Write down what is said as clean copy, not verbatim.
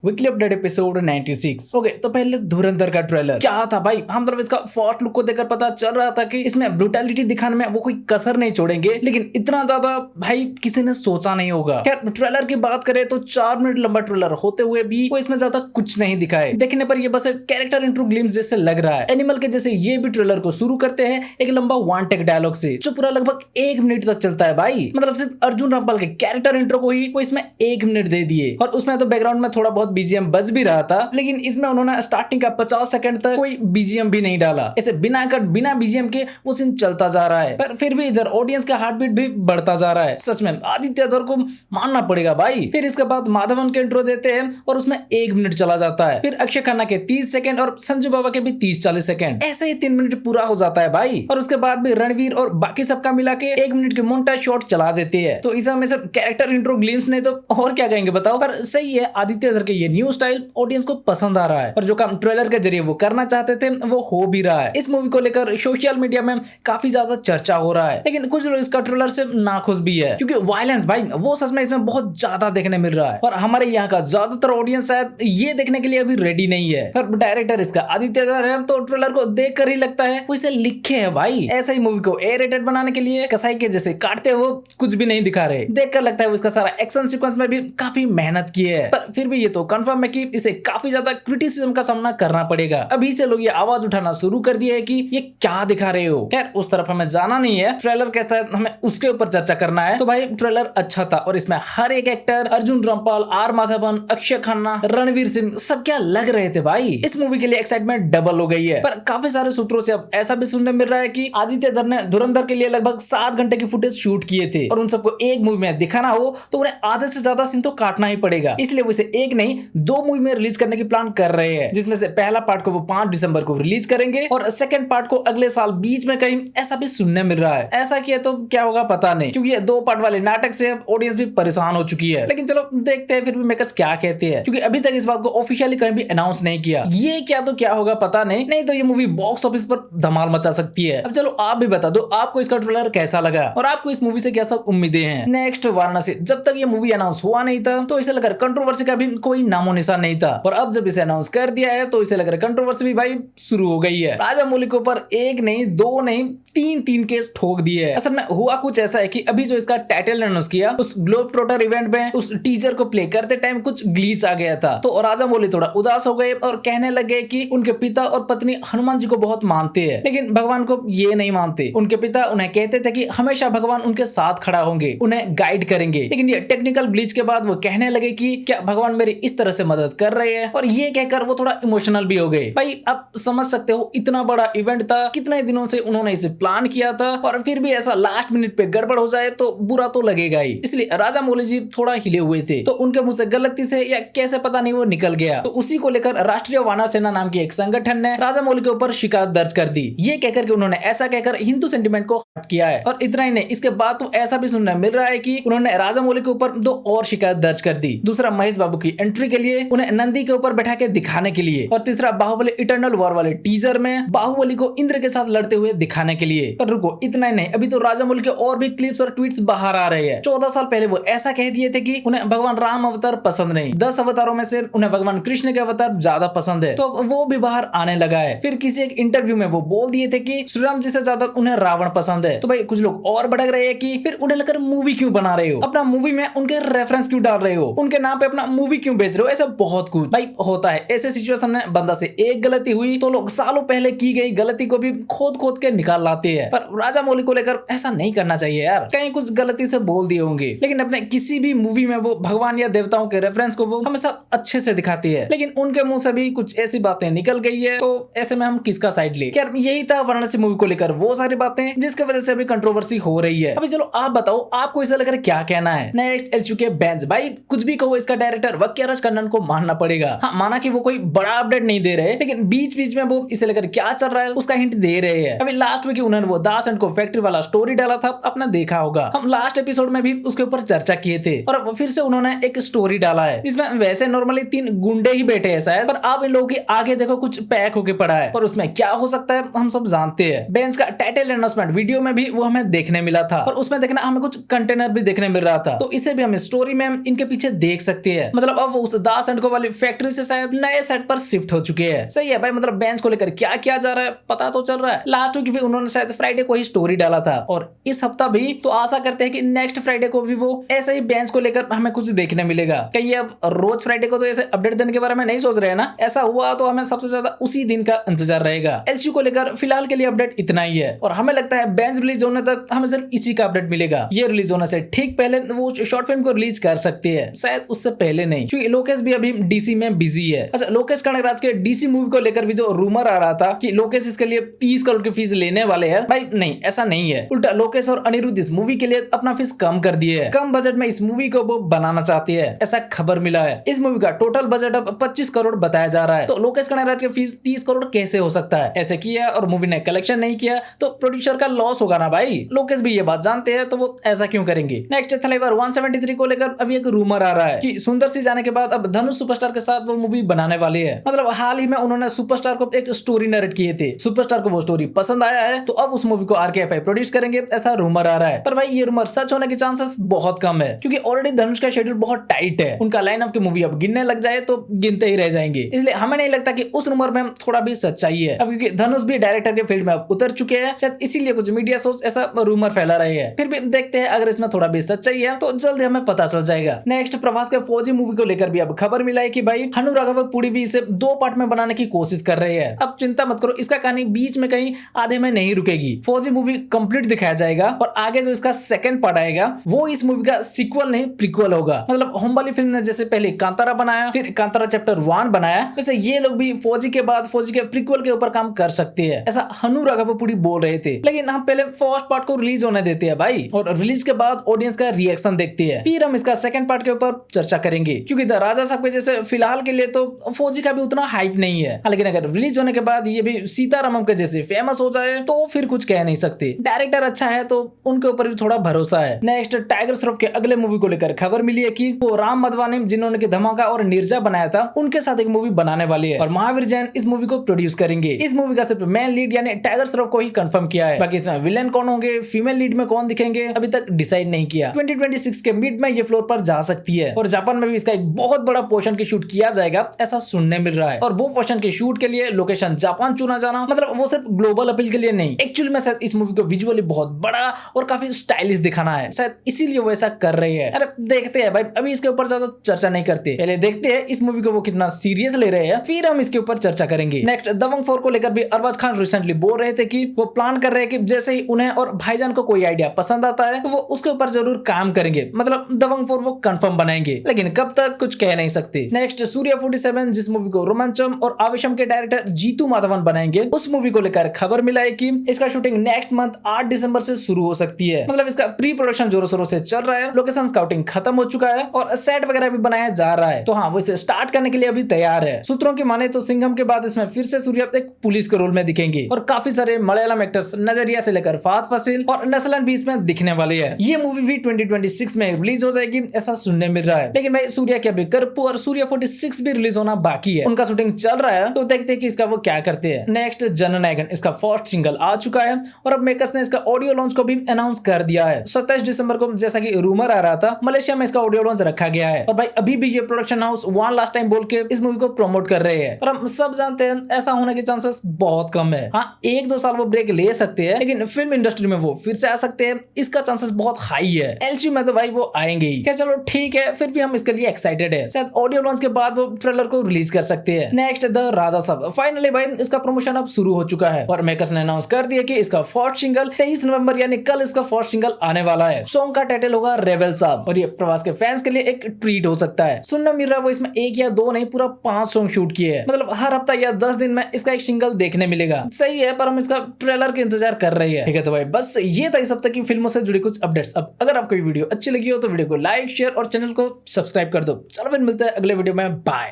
Weekly update episode 96। Okay, तो पहले धुरंधर का ट्रेलर क्या था भाई। हम मतलब इसका फर्स्ट लुक को देखकर पता चल रहा था कि इसमें ब्रूटैलिटी दिखाने में वो कोई कसर नहीं छोड़ेंगे, लेकिन इतना ज्यादा भाई किसी ने सोचा नहीं होगा। खैर, ट्रेलर की बात करें तो 4 मिनट लंबा ट्रेलर होते हुए भी वो इसमें ज्यादा कुछ नहीं दिखाए। देखने पर ये बस कैरेक्टर इंट्रो ग्लिम्स जैसे लग रहा है। एनिमल के जैसे ये भी ट्रेलर को शुरू करते हैं एक लंबा वन टेक डायलॉग से, जो पूरा लगभग 1 मिनट तक चलता है भाई। मतलब सिर्फ अर्जुन रामपाल के कैरेक्टर इंट्रो को ही वो इसमें 1 मिनट दे दिए, और उसमें तो बैकग्राउंड में थोड़ा बहुत बीजीएम बज भी रहा था, लेकिन इसमें उन्होंने स्टार्टिंग का 50 सेकंड तक कोई बीजीएम भी नहीं डाला। ऐसे बिना कट बिना बीजीएम के वो सीन चलता जा रहा है, पर फिर भी इधर ऑडियंस का हार्ट बीट भी बढ़ता जा रहा है। सच में आदित्य धर को मानना पड़ेगा भाई। फिर इसके बाद माधवन के इंट्रो देते हैं और उसमें 1 मिनट चला जाता है। फिर अक्षय खन्ना के 30 सेकंड और संजू बाबा के भी 30-40 सेकंड, ऐसे ही 3 मिनट पूरा हो जाता है भाई। और उसके बाद भी रणवीर और बाकी सबका मिला के 1 मिनट के मोन्टाज शॉट चला देते हैं। तो इस समय सब कैरेक्टर इंट्रो ग्लिम्स नहीं तो और क्या कहेंगे बताओ। पर सही है, आदित्य धर के ये न्यू स्टाइल ऑडियंस को पसंद आ रहा है, और जो काम ट्रेलर के जरिए वो करना चाहते थे वो हो भी रहा है। इस मूवी को लेकर सोशल मीडिया में काफी ज्यादा चर्चा हो रहा है, लेकिन कुछ लोग इसका ट्रेलर से नाखुश भी है, क्योंकि वायलेंस भाई वो सच में इसमें बहुत ज्यादा देखने मिल रहा है। और हमारे यहाँ का ज्यादातर ऑडियंस शायद ये देखने के लिए अभी रेडी नहीं है। पर डायरेक्टर इसका आदित्य धर है, तो ट्रेलर को देख कर ही लगता है वो इसे लिखे है भाई। ऐसा ही मूवी को ए रेटेड बनाने के लिए कसाई के जैसे काटते हो कुछ भी नहीं दिखा रहे। देख कर लगता है उसका सारा एक्शन सीक्वेंस में भी काफी मेहनत की है, पर फिर भी ये तो कंफर्म है कि इसे काफी ज्यादा क्रिटिसिज्म का सामना करना पड़ेगा। अभी से लोग ये आवाज उठाना शुरू कर दिया है कि ये क्या दिखा रहे हो। खैर, उस तरफ हमें जाना नहीं है, ट्रेलर कैसा है हमें उसके ऊपर चर्चा करना है। तो भाई ट्रेलर अच्छा था, और इसमें हर एक एक्टर अर्जुन रामपाल, आर माधवन, अक्षय खन्ना, रणवीर सिंह सब क्या लग रहे थे भाई। इस मूवी के लिए एक्साइटमेंट डबल हो गई है। पर काफी सारे सूत्रों से अब ऐसा भी सुनने मिल रहा है कि आदित्य धर ने धुरंधर के लिए लगभग 7 घंटे की फुटेज शूट किए थे, और उन सबको एक मूवी में दिखाना हो तो उन्हें आधे से ज्यादा सीन तो काटना ही पड़ेगा। इसलिए वो इसे एक नहीं 2 मूवी में रिलीज करने की प्लान कर रहे हैं, जिसमें से पहला पार्ट को वो 5 दिसंबर को रिलीज करेंगे और सेकंड पार्ट को अगले साल बीच में कहीं, ऐसा भी सुनने मिल रहा है। ऐसा किया तो क्या होगा पता नहीं, क्योंकि ये 2 पार्ट वाले नाटक से ऑडियंस भी परेशान हो चुकी है। लेकिन चलो देखते हैं फिर भी मेकर्स क्या कहते हैं, क्योंकि अभी तक इस बात को ऑफिशियली कहीं भी अनाउंस नहीं किया। ये क्या तो क्या होगा पता नहीं तो ये मूवी बॉक्स ऑफिस पर धमाल मचा सकती है। अब चलो आप भी बता दो आपको इसका ट्रेलर कैसा लगा, और आपको इस मूवी से क्या सब उम्मीदें हैं। नेक्स्ट वाराणसी, जब तक ये मूवी अनाउंस हुआ नहीं था तो इसे लेकर कंट्रोवर्सी का भी कोई नामो निशान नहीं था, और अब जब इसे अनाउंस कर दिया है तो इसे लेकर कंट्रोवर्सी भी भाई शुरू हो गई है। राजामौली के ऊपर 1 नहीं 2 नहीं 3 केस ठोक दिए हैं। असल में हुआ कुछ ऐसा है कि अभी जो इसका टाइटल अनाउंस किया उस ग्लोब ट्रोटर इवेंट में उस टीजर को प्ले करते टाइम कुछ ग्लिच आ गया था, तो राजामौली थोड़ा उदास हो गए और कहने लगे कि उनके पिता और पत्नी हनुमान जी को बहुत मानते हैं, लेकिन भगवान को ये नहीं मानते। उनके पिता उन्हें कहते थे कि हमेशा भगवान उनके साथ खड़ा होंगे, उन्हें गाइड करेंगे, लेकिन ये टेक्निकल ग्लिच के बाद वो कहने लगे कि क्या भगवान मेरी इस तरह से मदद कर रहे हैं, और ये कहकर वो थोड़ा इमोशनल भी हो गए। भाई आप समझ सकते हो इतना बड़ा इवेंट था, कितने दिनों से उन्होंने इसे प्लान किया था, और फिर भी ऐसा लास्ट मिनट पे गड़बड़ हो जाए तो बुरा तो लगेगा ही। इसलिए राजामौली जी थोड़ा हिले हुए थे, तो उनके मुंह से गलती से या कैसे पता नहीं वो निकल गया। तो उसी को लेकर राष्ट्रीय वानर सेना नाम की एक संगठन ने राजामौली के ऊपर शिकायत दर्ज कर दी, ये कहकर कि उन्होंने ऐसा कहकर हिंदू सेंटिमेंट को हर्ट किया है। और इतना ही नहीं, इसके बाद तो ऐसा भी सुनने मिल रहा है कि उन्होंने राजामौली के ऊपर 2 और शिकायत दर्ज कर दी। दूसरा महेश बाबू की एंट्री के लिए, उन्हें नंदी के ऊपर बैठा के दिखाने के लिए, और तीसरा बाहुबली इटर्नल वॉर वाले टीजर में बाहुबली को इंद्र के साथ लड़ते हुए दिखाने के लिए। पर रुको, इतना ही नहीं, अभी तो राजामौली के और भी क्लिप्स और ट्वीट्स बाहर आ रहे हैं। 14 साल पहले वो ऐसा कह दिए थे कि उन्हें भगवान राम अवतार पसंद नहीं, 10 अवतारों में से उन्हें भगवान कृष्ण के अवतार ज्यादा पसंद है, तो वो भी बाहर आने लगा है। फिर किसी एक इंटरव्यू में वो बोल दिए थे कि श्री राम जी से ज्यादा उन्हें रावण पसंद है। तो भाई कुछ लोग और भड़क रहे हैं कि फिर उन्हें लेकर मूवी क्यों बना रहे हो, अपना मूवी में उनके रेफरेंस क्यों डाल रहे हो, उनके नाम पे अपना मूवी क्यों बेच रहे हो। ऐसा बहुत कुछ भाई होता है। ऐसे सिचुएशन में बंदा से एक गलती हुई तो लोग सालों पहले की गई गलती को भी खोद के निकाल लाते हैं। पर राजामौली को लेकर ऐसा नहीं करना चाहिए यार, कहीं कुछ गलती से बोल दिए होंगे, लेकिन अपने किसी भी मूवी में वो भगवान या देवताओं के रेफरेंस को वो हमेशा अच्छे से दिखाती है, लेकिन उनके मुंह से भी कुछ ऐसी बातें निकल गई है, तो ऐसे में हम किसका साइड ले। यार यही था वाराणसी मूवी को लेकर वो सारी बातें जिसकी वजह से अभी कंट्रोवर्सी हो रही है। अभी चलो आप बताओ आपको इसे लेकर क्या कहना है। नेक्स्ट एलचू के बेंच, भाई कुछ भी कहो इसका डायरेक्टर वक्यराज कन्नन को मानना पड़ेगा। हाँ, माना कि वो कोई बड़ा अपडेट नहीं दे रहे, लेकिन बीच बीच में वो इसे लेकर क्या चल रहा है उसका हिंट दे रहे हैं। अभी लास्ट वीक उन्होंने वो दास एंड को फैक्ट्री वाला स्टोरी डाला था, आपने देखा होगा। हम लास्ट एपिसोड में भी उसके ऊपर चर्चा किए थे, और अब फिर से उन्होंने एक स्टोरी डाला है। इसमें वैसे नॉर्मली 3 गुंडे ही बैठे हैं शायद, पर आप इन लोगों के आगे देखो कुछ पैक होके पड़ा है, और उसमें क्या हो सकता है हम सब जानते हैं। बेंच का टाइटल अनाउंसमेंट वीडियो में भी वो हमें देखने मिला था, और उसमें देखना हमें कुछ कंटेनर भी देखने मिल रहा था, तो इसे भी हम स्टोरी में इनके पीछे देख सकते हैं। मतलब अब उस दास एंड को वाली फैक्ट्री से शायद नए सेट पर शिफ्ट हो चुके हैं। सही है भाई, मतलब बेंच को लेकर क्या किया जा रहा है पता तो चल रहा है। लास्ट वीक भी उन्होंने शायद फ्राइडे को ही स्टोरी डाला था और इस हफ्ता भी, तो आशा करते हैं कि नेक्स्ट फ्राइडे को भी वो ऐसे ही बेंच को लेकर हमें कुछ देखने मिलेगा। कहीं अब रोज फ्राइडे को तो ऐसे अपडेट देने के बारे में नहीं सोच रहे हैं ना। ऐसा हुआ तो हमें सबसे ज्यादा उसी दिन का इंतजार रहेगा। एलसीयू को लेकर फिलहाल के लिए अपडेट इतना ही है और हमें लगता है बेंच रिलीज होने तक हमें सिर्फ इसी का अपडेट मिलेगा। ये रिलीज होने से ठीक पहले वो शॉर्ट फिल्म को रिलीज कर सकती है, शायद उससे पहले नहीं, क्योंकि लोकेश भी अभी डीसी में बिजी है। अच्छा, लोकेश कनगराज के डीसी मूवी को लेकर भी जो रूमर आ रहा था कि लोकेश इसके लिए 30 करोड़ की फीस लेने वाले हैं, भाई नहीं, ऐसा नहीं है। उल्टा लोकेश और अनिरुद्ध इस मूवी के लिए अपना फीस कम कर दिए है। कम बजट में इस मूवी को वो बनाना चाहती है, ऐसा खबर मिला है। इस मूवी का टोटल बजट अब 25 करोड़ बताया जा रहा है, तो लोकेश कनगराज की फीस 30 करोड़ कैसे हो सकता है? ऐसे किया और मूवी ने कलेक्शन नहीं किया तो प्रोड्यूसर का लॉस होगा ना भाई। लोकेश भी ये बात जानते हैं तो वो ऐसा क्यों करेंगे। नेक्स्ट थलाइवर 173 को लेकर अभी एक रूमर आ रहा है कि सुंदर सी जाने के बाद अब धनुष सुपरस्टार के साथ वो मूवी बनाने वाली है। मतलब हाल ही में उन्होंने सुपरस्टार को एक स्टोरी नरेट किए थे, सुपरस्टार को वो स्टोरी पसंद आया है तो अब उस मूवी को आरकेएफआई प्रोड्यूस करेंगे, ऐसा रूमर आ रहा है। पर भाई ये रूमर सच होने के चांसेस बहुत कम है, क्योंकि ऑलरेडी धनुष का शेड्यूल बहुत टाइट है। उनका लाइन ऑफ की मूवी अब गिनने लग जाए तो गिनते ही रह जाएंगे, इसलिए हमें नहीं लगता कि उस रूमर में थोड़ा भी सच्चाई है। अब क्योंकि धनुष भी डायरेक्टर के फील्ड में अब उतर चुके हैं, शायद इसीलिए कुछ मीडिया सोर्स ऐसा रूमर फैला रहे हैं। फिर भी देखते हैं, अगर इसमें थोड़ा भी सच्चाई है तो जल्द हमें पता चल जाएगा। नेक्स्ट प्रभास के फौजी मूवी को लेकर भी अब खबर मिला है कि भाई हनु राघवपुड़ी भी इसे 2 पार्ट में बनाने की कोशिश कर रहे हैं। अब चिंता मत करो, इसका कहानी बीच में कहीं आधे में नहीं रुकेगी। फौजी मूवी कंप्लीट दिखाया जाएगा और आगे जो इसका सेकंड पार्ट आएगा वो इस मूवी का सीक्वल नहीं प्रीक्वल होगा। मतलब होमबाली फिल्म ने जैसे पहले कांतारा बनाया, फिर कांतारा चैप्टर 1 बनाया, वैसे ये लोग भी फौजी के बाद फौजी के प्रीक्वल के ऊपर काम कर सकते हैं, ऐसा हनु राघवपुड़ी बोल रहे थे। लेकिन हम पहले फर्स्ट पार्ट को रिलीज होने देते हैं भाई, और रिलीज के बाद ऑडियंस का रिएक्शन देखते हैं, फिर हम इसका सेकंड पार्ट के ऊपर चर्चा करेंगे। क्योंकि द राजा साहब के जैसे फिलहाल के लिए तो फौजी का भी उतना हाइप नहीं है, लेकिन अगर रिलीज होने के बाद ये भी सीतारामम के जैसे फेमस हो जाए तो फिर कुछ कह नहीं सकते। डायरेक्टर अच्छा है तो उनके ऊपर भी थोड़ा भरोसा है। नेक्स्ट टाइगर श्रॉफ के अगले मूवी को लेकर खबर मिली है कि वो राम मधवानी जिन्होंने कि धमाका और निर्जा बनाया था, उनके साथ एक मूवी बनाने वाली है और महावीर जैन इस मूवी को प्रोड्यूस करेंगे। इस मूवी का सिर्फ मेन लीड यानी टाइगर श्रॉफ को ही कंफर्म किया है, बाकी इसमें विलेन कौन होंगे, फीमेल लीड में कौन दिखेंगे अभी तक डिसाइड नहीं किया। 2026 के मिड में ये फ्लोर पर जा सकती है और जापान में भी इसका एक बहुत बड़ा पोर्शन की शूट किया जाएगा, ऐसा सुनने मिल रहा है। और वो पोर्शन के शूट के लिए लोकेशन जापान चुना जाना, मतलब वो सिर्फ ग्लोबल अपील के लिए नहीं, एक्चुअली में शायद इस मूवी को विजुअली बहुत बड़ा और काफी स्टाइलिश दिखाना है, शायद इसीलिए वो ऐसा कर रही है। अरे देखते हैं भाई, अभी इसके ऊपर ज्यादा चर्चा नहीं करते, पहले देखते हैं इस मूवी को वो कितना सीरियस ले रहे हैं, फिर हम इसके ऊपर चर्चा करेंगे। नेक्स्ट दबंग 4 को लेकर भी अरबाज खान रिसेंटली बोल रहे थे कि वो प्लान कर रहे हैं कि जैसे ही उन्हें और भाईजान को कोई आइडिया पसंद आता है तो वो उसके ऊपर जरूर काम करेंगे, मतलब दबंग 4 वो कंफर्म बनाएंगे, लेकिन कब तक कुछ कह नहीं सकते। नेक्स्ट सूर्या 47 जिस मूवी को रोमांचम और आवेशम के डायरेक्टर जीतू माधवन बनाएंगे, उस मूवी को लेकर खबर मिला है कि इसका शूटिंग नेक्स्ट मंथ 8 दिसंबर से शुरू हो सकती है। मतलब इसका प्री प्रोडक्शन जोरों शोरों से चल रहा है, लोकेशन स्काउटिंग खत्म हो चुका है और सेट वगैरह भी बनाया जा रहा है, तो हाँ वो इसे स्टार्ट करने के लिए अभी तैयार है। सूत्रों की माने तो सिंघम के बाद इसमें फिर से सूर्या एक पुलिस के रोल में दिखेंगे और काफी सारे मलयालम एक्टर्स नजरिया से लेकर फात फासिल और नसलन भी इसमें दिखने वाले हैं। ये मूवी भी 2026 में रिलीज हो जाएगी, ऐसा सुनने मिल रहा है। लेकिन भाई सूर्या के अभी करपू और सूर्या 46 भी रिलीज होना बाकी है, उनका शूटिंग चल रहा है, तो देखते हैं कि इसका वो क्या करते हैं। नेक्स्ट जननायकन, इसका फर्स्ट सिंगल आ चुका है और अब मेकर्स ने इसका ऑडियो लॉन्च को भी अनाउंस कर दिया है। 27 दिसंबर को जैसा कि रूमर आ रहा था, मलेशिया में इसका ऑडियो लॉन्च रखा गया है और भाई अभी भी ये production house one last time बोल के इस मूवी को प्रमोट कर रहे हैं, और हम सब जानते हैं ऐसा होने के चांसेस बहुत कम है। हाँ 1-2 साल वो ब्रेक ले सकते हैं, लेकिन फिल्म इंडस्ट्री में वो फिर से आ सकते हैं, इसका चांसेस बहुत हाई है। एलसीयू में तो भाई वो आएंगे ही। क्या चलो ठीक है, फिर भी हम इसके लिए एक्साइटेड है, शायद ऑडियो लॉन्च के बाद वो ट्रेलर को रिलीज कर सकते हैं। नेक्स्ट द राजा साहब, फाइनली भाई इसका प्रमोशन अब शुरू हो चुका है और मेकर्स ने अनाउंस कर दिया कि इसका फर्स्ट सिंगल 23 नवंबर यानी कल इसका फर्स्ट सिंगल आने वाला है। सॉन्ग का टाइटल होगा रेबल साहब और ये प्रवास के फैंस के लिए एक ट्रीट हो सकता है। सुनने मिल रहा है वो इसमें 1 या 2 नहीं पूरा 5 सॉन्ग शूट किए हैं, मतलब हर हफ्ता या 10 दिन में इसका एक सिंगल देखने मिलेगा। सही है, पर हम इसका ट्रेलर के इंतजार कर रहे हैं। ठीक है, तो भाई बस ये था इस हफ्ते की फिल्मों से जुड़ी कुछ अपडेट्स। अब अगर आपको ये वीडियो अच्छी लगी हो तो वीडियो को लाइक शेयर और चैनल को सब्सक्राइब कर दो। चलो फिर मिलते हैं अगले वीडियो में, बाय।